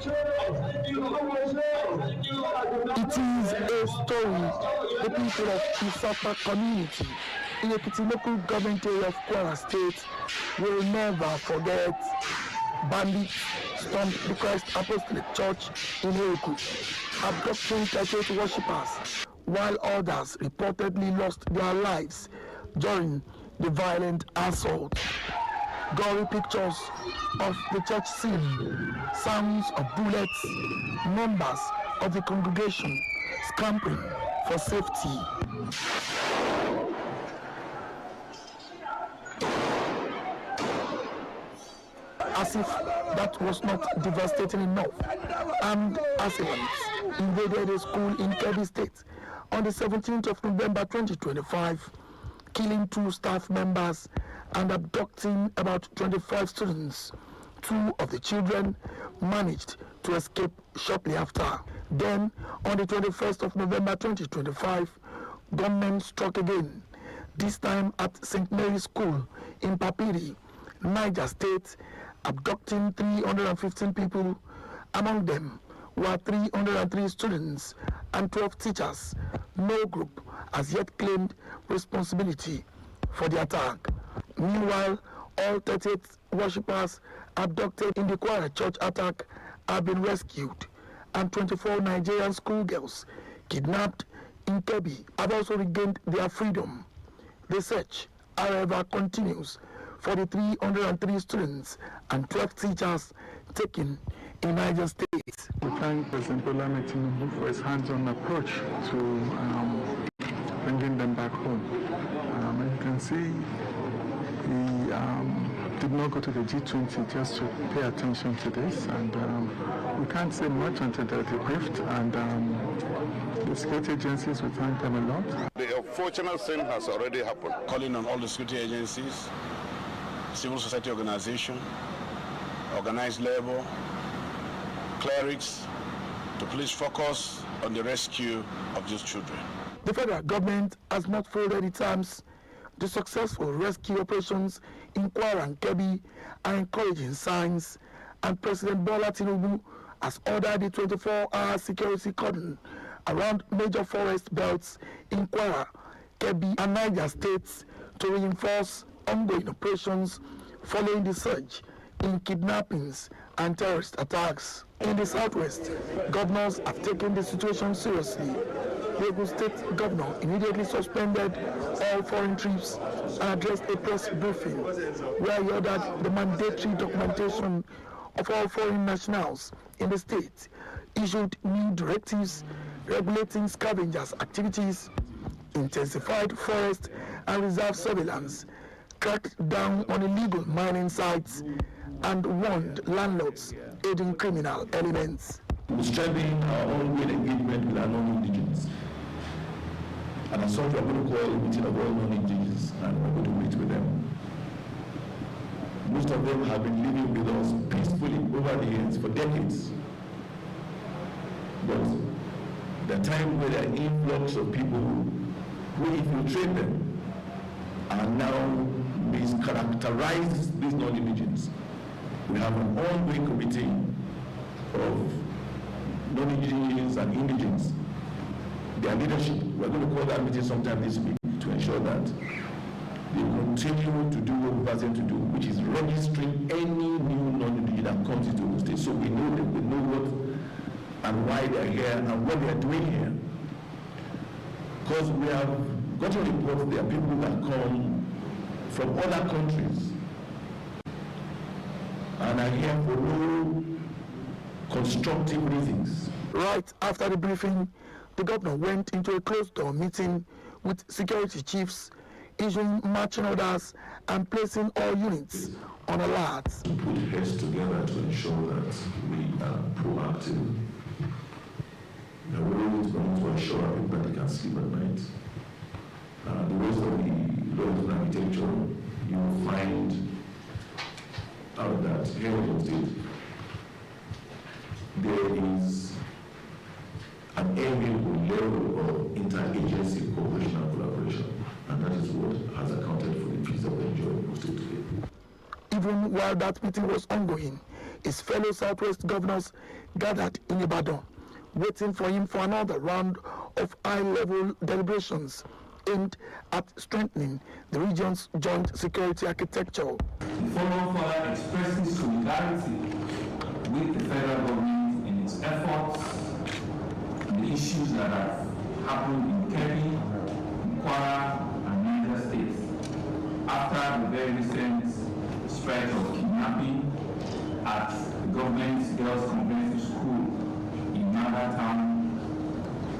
It is a story the people of Isapa community in the local government area of Kwara State will never forget. Bandits stormed the Christ Apostolic Church in Eku, abducting 38 worshippers, while others reportedly lost their lives during the violent assault. Gory pictures of the church scene, sounds of bullets, members of the congregation scampering for safety. As if that was not devastating enough, armed assailants invaded a school in Kebbi State on the 17th of November 2025, killing 2 staff members and abducting about 25 students. 2 of the children managed to escape shortly after. Then, on the 21st of November 2025, gunmen struck again, this time at St. Mary's School in Papiri, Niger State, abducting 315 people. Among them were 303 students and 12 teachers. No group has yet claimed responsibility for the attack. Meanwhile, all 38 worshippers abducted in the Kwara church attack have been rescued, and 24 Nigerian schoolgirls kidnapped in Kebbi have also regained their freedom. The search, however, continues for the 303 students and 12 teachers taken in Niger State. We thank President Bola Tinubu for his hands-on approach to bringing them back home. As you can see, he did not go to the G20 just to pay attention to this, and we can't say much until they're debriefed, and the security agencies, we thank them a lot. The unfortunate thing has already happened. Calling on all the security agencies, civil society organization, organized labor, clerics, to please focus on the rescue of these children. The federal government has not folded its arms. The successful rescue operations in Kwara and Kebbi are encouraging signs, and President Bola Tinubu has ordered the 24-hour security cordon around major forest belts in Kwara, Kebbi and Niger states to reinforce ongoing operations following the surge in kidnappings and terrorist attacks. In the southwest, governors have taken the situation seriously. The Ogun State governor immediately suspended all foreign trips and addressed a press briefing where he ordered the mandatory documentation of all foreign nationals in the state, issued new directives regulating scavengers' activities, intensified forest and reserve surveillance, cracked down on illegal mining sites, and warned landlords aiding criminal elements. We strengthen our ongoing engagement with our non-indigenous. And as such, we are going to call a meeting of all non-indigenous and we're going to meet with them. Most of them have been living with us peacefully over the years, for decades. But the time where there are influx of people who infiltrate them and now mischaracterize these non-indigenous. We have an ongoing committee of non-indigenous and indigenous. Their leadership, we're going to call that meeting sometime this week to ensure that they continue to do what we've asked them to do, which is registering any new non-indigenous that comes into the state, so we know them, we know what and why they're here and what they're doing here. Because we have got a report there are people that come from other countries and are here for no constructive reasons. Right after the briefing, the governor went into a closed-door meeting with security chiefs, issuing marching orders and placing all units on alert. We put heads together to ensure that we are proactive. We are always going to assure people that they can sleep at night. The rest of the laws and architecture, you will find out that here in the state, there is an enviable level of interagency cooperation and collaboration, and that is what has accounted for the peace that we enjoy in the state today. Even while that meeting was ongoing, his fellow Southwest governors gathered in Ibadan, waiting for him for another round of high-level deliberations aimed at strengthening the region's joint security architecture. The forum further expresses solidarity with the federal government in its efforts in the issues that have happened in Kebbi, in Kwara, and Niger states after the very recent spread of kidnapping at the government's girls' convent school in Naga Town,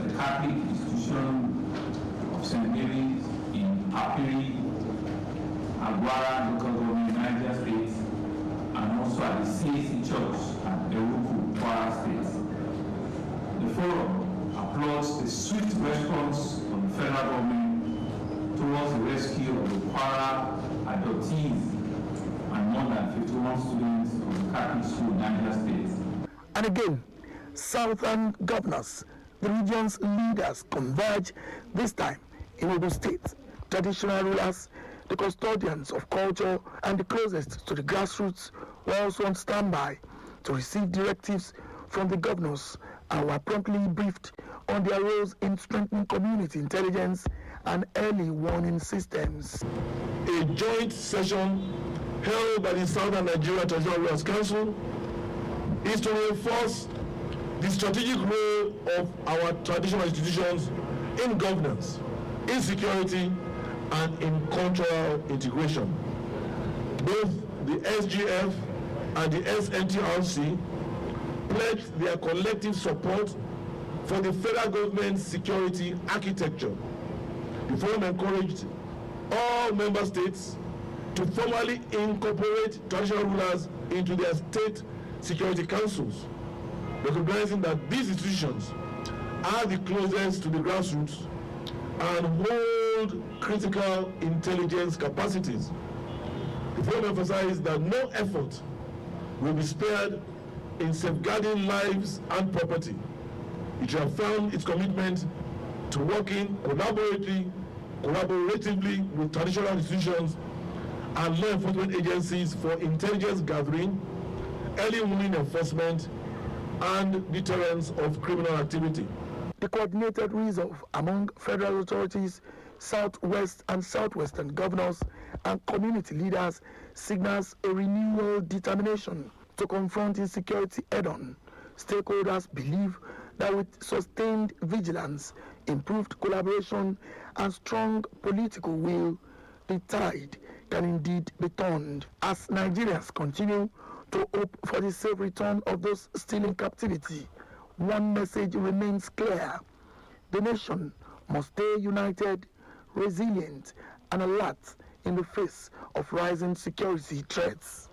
the Catholic institution of St. Mary's in Apiri, Agwara local government, Niger State, and also at the CAC Church at Eruku, Kwara State. The forum applauds the swift response of the federal government towards the rescue of the Kwara adoptees and more than 51 students of the Catholic school, Niger State. And again, southern governors, the region's leaders converge, this time in Ogun State. Traditional rulers, the custodians of culture, and the closest to the grassroots were also on standby to receive directives from the governors and were promptly briefed on their roles in strengthening community intelligence and early warning systems. A joint session held by the Southern Nigeria Traditional Rulers Council is to reinforce the strategic role of our traditional institutions in governance, in security, and in cultural integration. Both the SGF and the SNTRC pledged their collective support for the federal government's security architecture. The forum encouraged all member states to formally incorporate traditional rulers into their state security councils, recognizing that these institutions are the closest to the grassroots and hold critical intelligence capacities. The forum emphasized that no effort will be spared in safeguarding lives and property. It shall found its commitment to working collaboratively with traditional institutions and law enforcement agencies for intelligence gathering, early warning enforcement, and deterrence of criminal activity. The coordinated resolve among federal authorities, Southwest and Southwestern governors, and community leaders signals a renewal determination to confront insecurity head-on. Stakeholders believe that with sustained vigilance, improved collaboration, and strong political will, the tide can indeed be turned. As Nigerians continue to hope for the safe return of those still in captivity, one message remains clear: the nation must stay united, resilient, and alert in the face of rising security threats.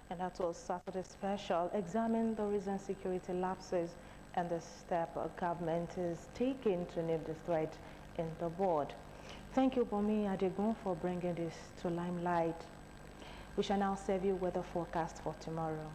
And that was Saturday Special, examining the recent security lapses and the step government is taking to nip the threat in the bud. Thank you, Bomi Adegun, for bringing this to limelight. We shall now serve you weather forecast for tomorrow.